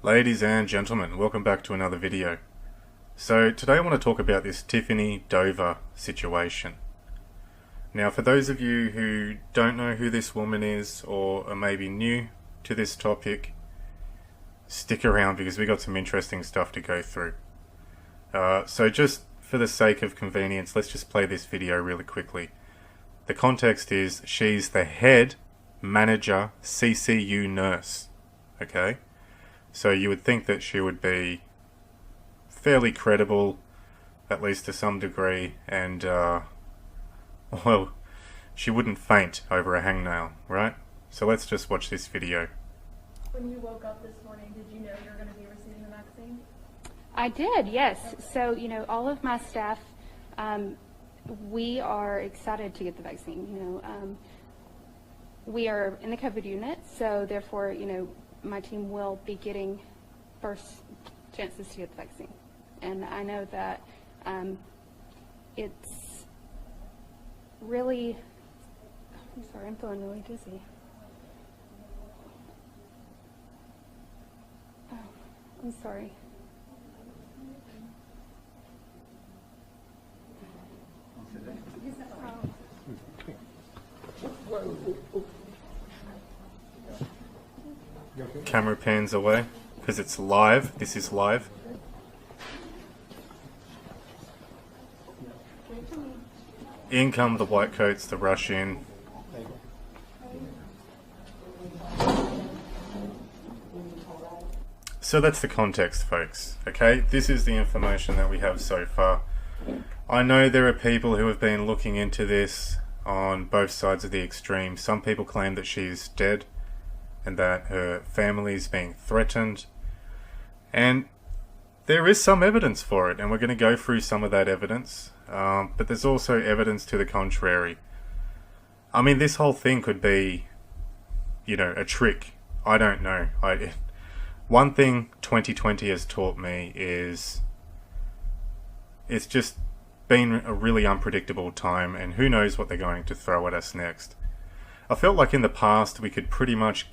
Ladies and gentlemen, welcome back to another video. So today I want to talk about this Tiffany Dover situation. Now for those of you who don't know who this woman is or are maybe new to this topic, stick around because we got some interesting stuff to go through. So just for the sake of convenience, let's just play this video really quickly. The context is she's the head manager CCU nurse, okay? So you would think that she would be fairly credible, at least to some degree, and, well, she wouldn't faint over a hangnail, right? So let's just watch this video. When you woke up this morning, did you know you were going to be receiving the vaccine? I did, yes. So, all of my staff, we are excited to get the vaccine. We are in the COVID unit, so therefore, my team will be getting first chances to get the vaccine. And I know that it's really, I'm sorry, I'm feeling really dizzy. Oh, I'm sorry. Camera pans away because it's live. This is live. In come the white coats to rush in. So that's the context, folks. Okay, this is the information that we have so far. I know there are people who have been looking into this on both sides of the extreme. Some people claim that she's dead and that her family is being threatened. And there is some evidence for it, and we're going to go through some of that evidence. But there's also evidence to the contrary. I mean, this whole thing could be, a trick. I don't know. One thing 2020 has taught me is it's just been a really unpredictable time, and who knows what they're going to throw at us next. I felt like in the past we could pretty much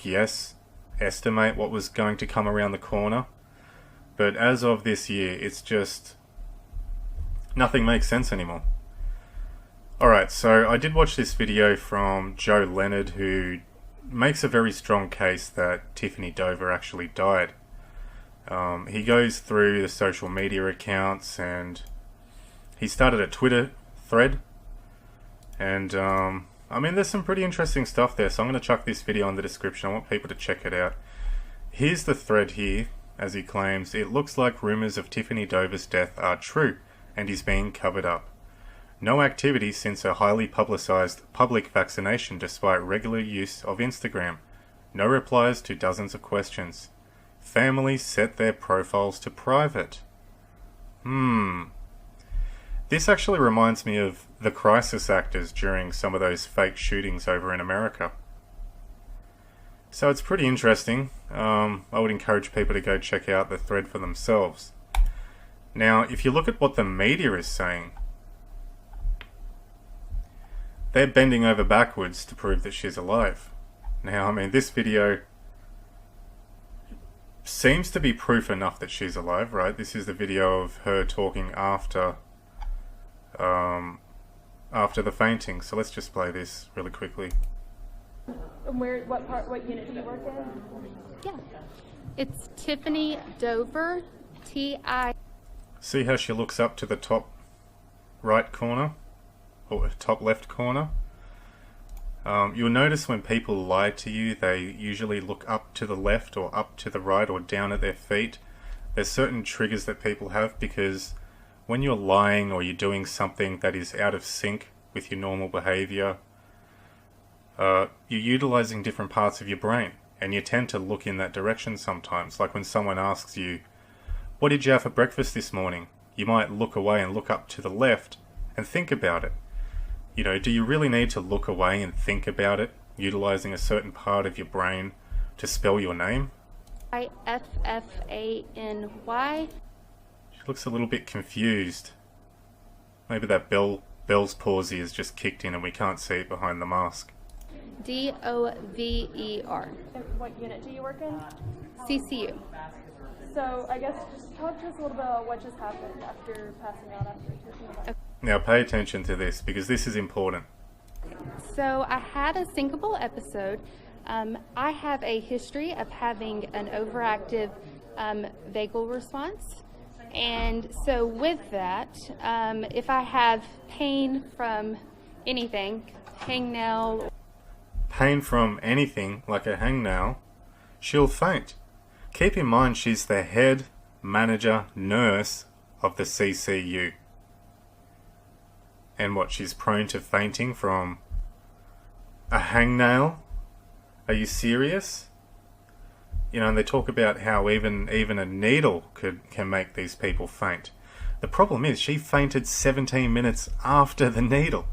estimate what was going to come around the corner. But as of this year, it's just nothing makes sense anymore. Alright, so I did watch this video from Joe Leonard, who makes a very strong case that Tiffany Dover actually died. He goes through the social media accounts and he started a Twitter thread. And there's some pretty interesting stuff there, so I'm going to chuck this video in the description. I want people to check it out. Here's the thread here, as he claims, it looks like rumours of Tiffany Dover's death are true and is being covered up. No activity since her highly publicised public vaccination despite regular use of Instagram. No replies to dozens of questions. Families set their profiles to private. This actually reminds me of the crisis actors during some of those fake shootings over in America. So it's pretty interesting. I would encourage people to go check out the thread for themselves. Now, if you look at what the media is saying, they're bending over backwards to prove that she's alive. Now, this video seems to be proof enough that she's alive, right? This is the video of her talking after the fainting. So let's just play this really quickly. And what unit do you work in? Yeah. It's Tiffany Dover, T-I... See how she looks up to the top right corner? Or top left corner? You'll notice when people lie to you, they usually look up to the left or up to the right or down at their feet. There's certain triggers that people have because when you're lying or you're doing something that is out of sync with your normal behavior, you're utilizing different parts of your brain, and you tend to look in that direction sometimes. Like when someone asks you, what did you have for breakfast this morning? You might look away and look up to the left and think about it. Do you really need to look away and think about it, utilizing a certain part of your brain to spell your name? I-F-F-A-N-Y. She looks a little bit confused. Maybe that Bell's palsy has just kicked in and we can't see it behind the mask. D-O-V-E-R. What unit do you work in? CCU. So I guess just talk to us a little bit about what just happened after passing out after Tiffany left. Now pay attention to this because this is important. So I had a syncopal episode. I have a history of having an overactive vagal response. And so with that, if I have pain from anything, hangnail. Pain from anything like a hangnail, she'll faint. Keep in mind she's the head manager nurse of the CCU. And what, she's prone to fainting from a hangnail? Are you serious? You know, and they talk about how even a needle can make these people faint. The problem is she fainted 17 minutes after the needle.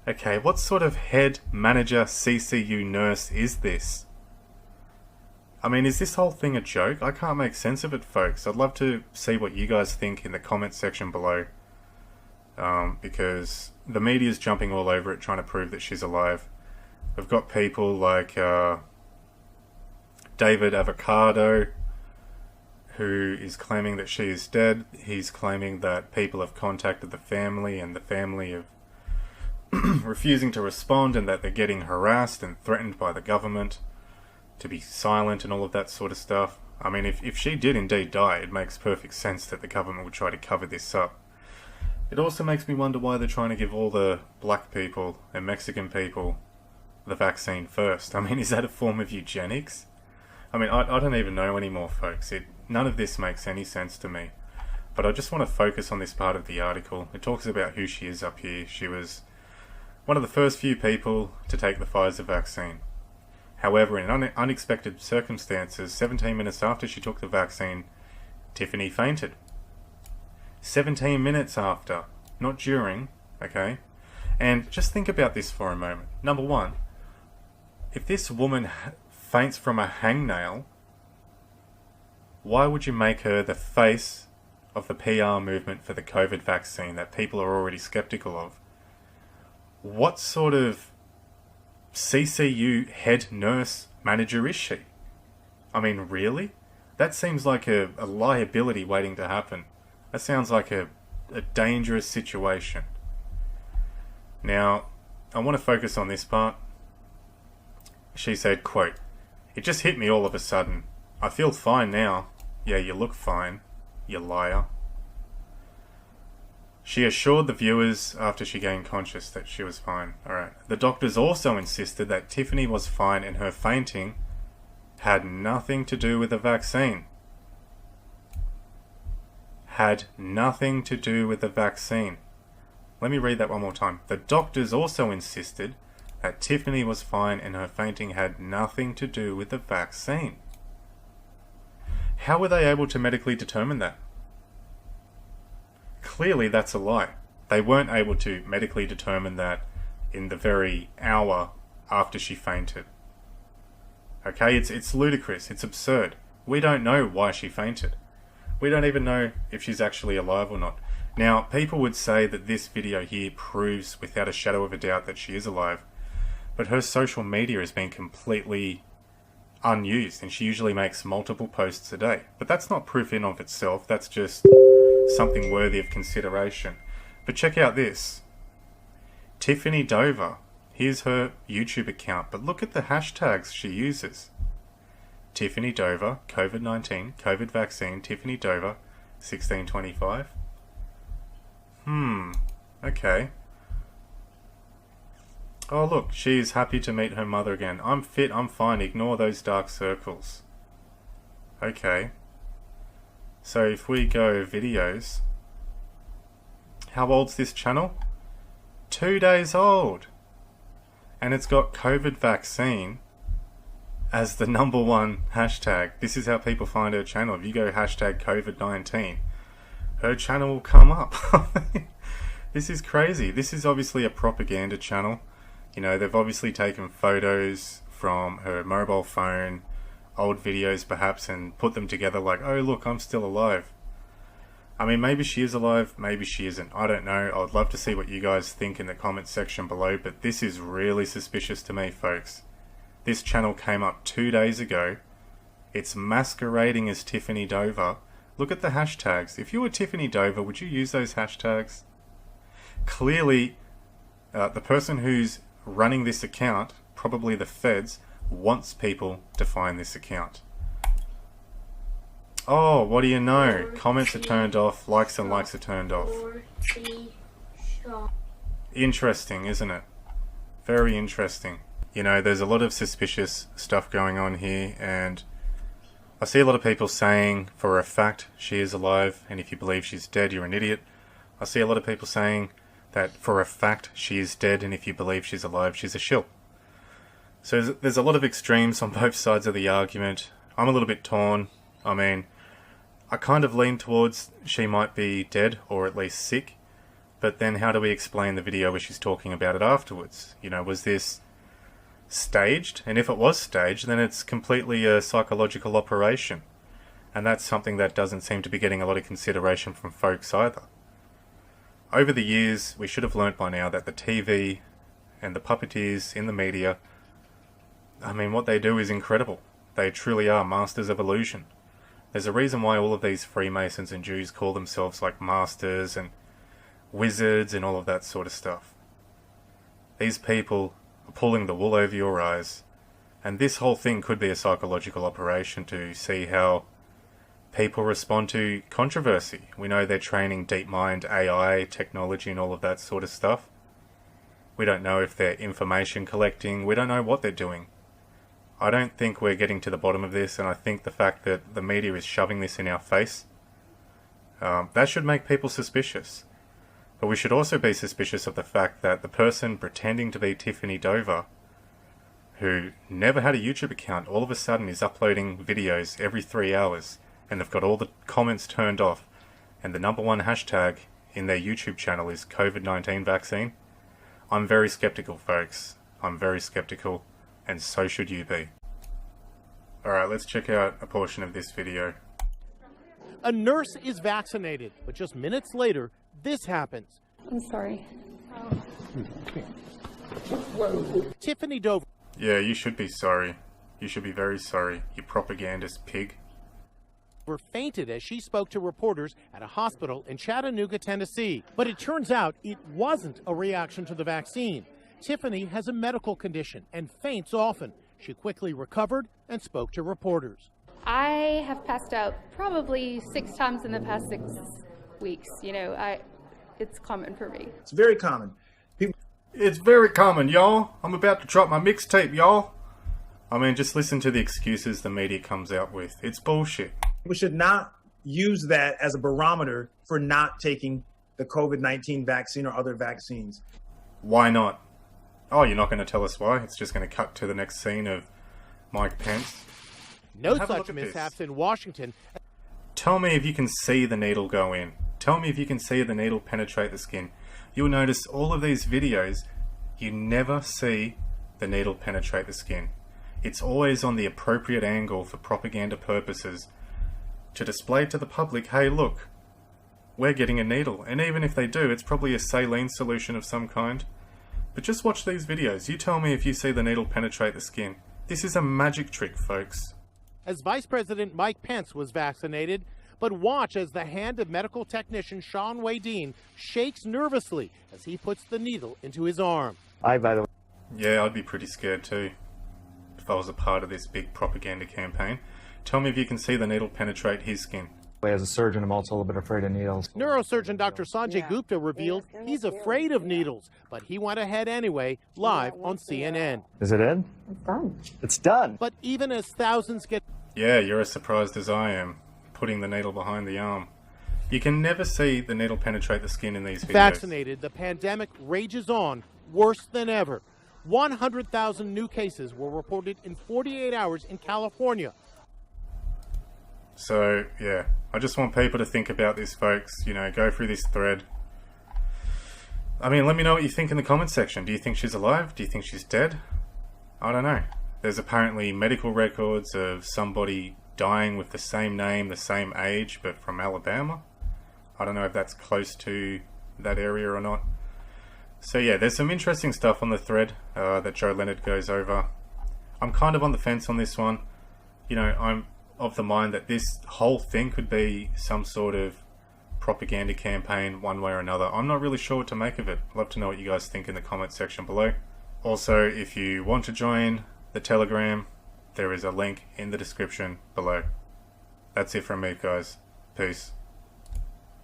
Okay, what sort of head manager CCU nurse is this? I mean, is this whole thing a joke? I can't make sense of it, folks. I'd love to see what you guys think in the comment section below. Because the media's jumping all over it trying to prove that she's alive. We've got people like David Avocado, who is claiming that she is dead. He's claiming that people have contacted the family and the family have refusing to respond and that they're getting harassed and threatened by the government to be silent and all of that sort of stuff. I mean, if she did indeed die, it makes perfect sense that the government would try to cover this up. It also makes me wonder why they're trying to give all the black people and Mexican people the vaccine first. I mean, is that a form of eugenics? I mean, I don't even know anymore, folks. None of this makes any sense to me. But I just want to focus on this part of the article. It talks about who she is up here. She was one of the first few people to take the Pfizer vaccine. However, in unexpected circumstances, 17 minutes after she took the vaccine, Tiffany fainted. 17 minutes after, not during, okay? And just think about this for a moment. Number one, if this woman faints from a hangnail, why would you make her the face of the PR movement for the COVID vaccine that people are already skeptical of? What sort of CCU head nurse manager is she? I mean, really? That seems like a liability waiting to happen. That sounds like a dangerous situation. Now, I want to focus on this part. She said, quote, "It just hit me all of a sudden. I feel fine now." Yeah, you look fine, you liar. She assured the viewers after she gained conscious that she was fine. Alright. The doctors also insisted that Tiffany was fine and her fainting had nothing to do with the vaccine. Had nothing to do with the vaccine. Let me read that one more time. The doctors also insisted that Tiffany was fine and her fainting had nothing to do with the vaccine. How were they able to medically determine that? Clearly that's a lie. They weren't able to medically determine that in the very hour after she fainted. Okay, it's ludicrous, it's absurd. We don't know why she fainted. We don't even know if she's actually alive or not. Now, people would say that this video here proves without a shadow of a doubt that she is alive, but her social media has been completely unused, and she usually makes multiple posts a day. But that's not proof in of itself, that's just something worthy of consideration. But check out this. Tiffany Dover. Here's her YouTube account, but look at the hashtags she uses. Tiffany Dover, COVID-19, COVID vaccine, Tiffany Dover, 1625. Okay. Oh look, she is happy to meet her mother again. I'm fit, I'm fine, ignore those dark circles. Okay. So if we go videos, how old's this channel? 2 days old. And it's got COVID vaccine as the #1 hashtag. This is how people find her channel. If you go hashtag COVID-19, her channel will come up. This is crazy. This is obviously a propaganda channel. You know, they've obviously taken photos from her mobile phone, old videos perhaps, and put them together like, oh look, I'm still alive. I mean, maybe she is alive, maybe she isn't. I don't know. I would love to see what you guys think in the comments section below, but this is really suspicious to me, folks. This channel came up 2 days ago, It's masquerading as Tiffany Dover. Look at the hashtags. If you were Tiffany Dover, would you use those hashtags? Clearly, the person who's running this account, probably the feds, wants people to find this account. Oh, what do you know? Comments are turned off, likes and likes are turned off. Interesting, isn't it? Very interesting. You know, there's a lot of suspicious stuff going on here, and I see a lot of people saying for a fact she is alive, and if you believe she's dead, you're an idiot. I see a lot of people saying that for a fact she is dead, and if you believe she's alive, she's a shill. So there's a lot of extremes on both sides of the argument. I'm a little bit torn. I mean, I kind of lean towards she might be dead, or at least sick, but then how do we explain the video where she's talking about it afterwards? You know, was this staged? And if it was staged, then it's completely a psychological operation. And that's something that doesn't seem to be getting a lot of consideration from folks either. Over the years, we should have learnt by now that the TV and the puppeteers in the media, I mean, what they do is incredible. They truly are masters of illusion. There's a reason why all of these Freemasons and Jews call themselves like masters and wizards and all of that sort of stuff. These people are pulling the wool over your eyes, and this whole thing could be a psychological operation to see how people respond to controversy. We know they're training DeepMind, AI, technology and all of that sort of stuff. We don't know if they're information collecting. We don't know what they're doing. I don't think we're getting to the bottom of this, and I think the fact that the media is shoving this in our face, that should make people suspicious. But we should also be suspicious of the fact that the person pretending to be Tiffany Dover, who never had a YouTube account, all of a sudden is uploading videos every 3 hours, and they've got all the comments turned off, and the #1 hashtag in their YouTube channel is COVID-19 vaccine. I'm very skeptical, folks. I'm very skeptical, and so should you be. Alright, let's check out a portion of this video. A nurse is vaccinated, but just minutes later, this happens. I'm sorry. Tiffany Dover Yeah, you should be sorry. You should be very sorry, you propagandist pig. fainted as she spoke to reporters at a hospital in Chattanooga, Tennessee. But it turns out it wasn't a reaction to the vaccine. Tiffany has a medical condition and faints often. She quickly recovered and spoke to reporters. I have passed out probably 6 times in the past 6 weeks. You know, it's common for me. It's very common. It's very common, y'all. I'm about to drop my mixtape, y'all. I mean, just listen to the excuses the media comes out with. It's bullshit. People should not use that as a barometer for not taking the COVID-19 vaccine or other vaccines. Why not? Oh, you're not going to tell us why? It's just going to cut to the next scene of Mike Pence. No Have a such look at mishaps this. in Washington. Tell me if you can see the needle go in. Tell me if you can see the needle penetrate the skin. You'll notice all of these videos, you never see the needle penetrate the skin. It's always on the appropriate angle for propaganda purposes to display to the public, hey look, we're getting a needle. And even if they do, it's probably a saline solution of some kind. But just watch these videos. You tell me if you see the needle penetrate the skin. This is a magic trick, folks. As Vice President Mike Pence was vaccinated, but watch as the hand of medical technician Sean Wadeen shakes nervously as he puts the needle into his arm. By the way. Yeah, I'd be pretty scared too if I was a part of this big propaganda campaign. Tell me if you can see the needle penetrate his skin. As a surgeon, I'm also a little bit afraid of needles. Neurosurgeon Dr. Sanjay Gupta revealed he's afraid of needles, but he went ahead anyway, live on CNN. Is it in? It's done. It's done. But even as thousands get Yeah, you're as surprised as I am, putting the needle behind the arm. You can never see the needle penetrate the skin in these videos. vaccinated, the pandemic rages on, worse than ever. 100,000 new cases were reported in 48 hours in California. So, yeah, I just want people to think about this, folks. You know, go through this thread. I mean, let me know what you think in the comment section. Do you think she's alive? Do you think she's dead? I don't know. There's apparently medical records of somebody dying with the same name, the same age, but from Alabama. I don't know if that's close to that area or not. So yeah, there's some interesting stuff on the thread that Joe Leonard goes over. I'm kind of on the fence on this one. You know, of the mind that this whole thing could be some sort of propaganda campaign one way or another. I'm not really sure what to make of it. I'd love to know what you guys think in the comment section below. Also, if you want to join the Telegram, there is a link in the description below. That's it from me, guys. Peace.